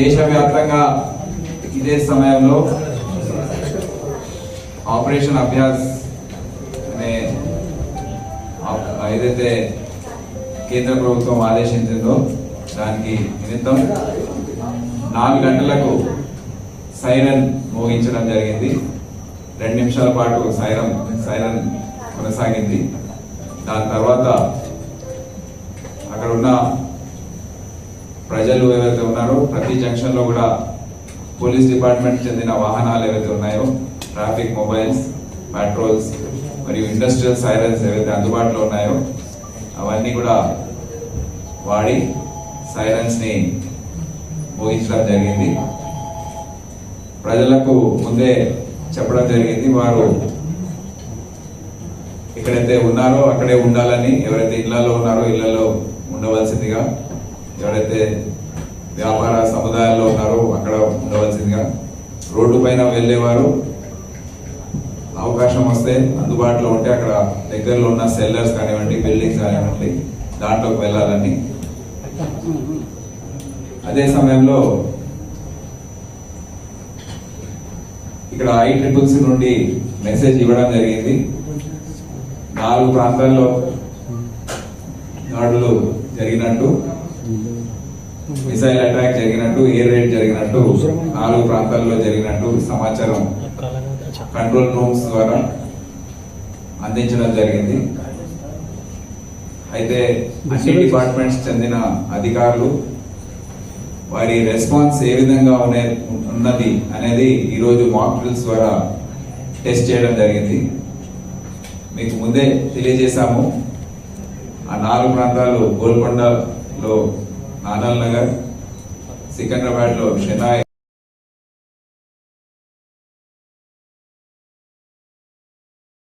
దేశవ్యాప్తంగా ఇదే సమయంలో ఆపరేషన్ అభ్యాస్ అనే ఏదైతే కేంద్ర ప్రభుత్వం ఆదేశించిందో దానికి నిమిత్తం 4 గంటలకు సైరన్ మోగించడం జరిగింది. 2 నిమిషాల పాటు సైరన్ కొనసాగింది. దాని తర్వాత అక్కడ ఉన్న ప్రజలు ఏవైతే ఉన్నారో ప్రతి జంక్షన్ లో కూడా పోలీస్ డిపార్ట్మెంట్ చెందిన వాహనాలు ఏవైతే ఉన్నాయో ట్రాఫిక్ మొబైల్స్, పెట్రోల్స్ మరియు ఇండస్ట్రియల్ సైరన్స్ ఏవైతే అందుబాటులో ఉన్నాయో అవన్నీ కూడా వాడి సైరన్స్ ని మోగించడం జరిగింది. ప్రజలకు ముందే చెప్పడం జరిగింది, వారు ఎక్కడైతే ఉన్నారో అక్కడే ఉండాలని, ఎవరైతే ఇళ్లలో ఉన్నారో ఇళ్లలో ఉండవలసిందిగా, ఎవరైతే వ్యాపార సముదాయాల్లో ఉన్నారో అక్కడ ఉండవలసిందిగా, రోడ్డు పైన వెళ్ళేవారు అవకాశం వస్తే అందుబాటులో ఉంటే అక్కడ దగ్గరలో ఉన్న సెల్లర్స్ కానివ్వండి, బిల్డింగ్స్ కానివ్వండి దాంట్లోకి వెళ్ళాలని. అదే సమయంలో ఇక్కడ ICCC నుండి మెసేజ్ ఇవ్వడం జరిగింది. 4 ప్రాంతాల్లో దాడులు జరిగినట్టు, మిసైల్ అటాక్ జరిగినట్టు, ఎయిర్ రైడ్ జరిగినట్టు 4 ప్రాంతాల్లో జరిగినట్టు సమాచారం కంట్రోల్ రూమ్స్ ద్వారా అందించడం జరిగింది. అయితే అన్ని డిపార్ట్మెంట్స్ చెందిన అధికారులు వారి రెస్పాన్స్ ఏ విధంగా ఉన్నది అనేది ఈరోజు మాక్ డ్రిల్స్ ద్వారా టెస్ట్ చేయడం జరిగింది. మీకు ముందే తెలియజేశాము, ఆ 4 ప్రాంతాలు గోల్కొండలో నానల్ నగర్, సికింద్రాబాద్ లో షెనాయ్,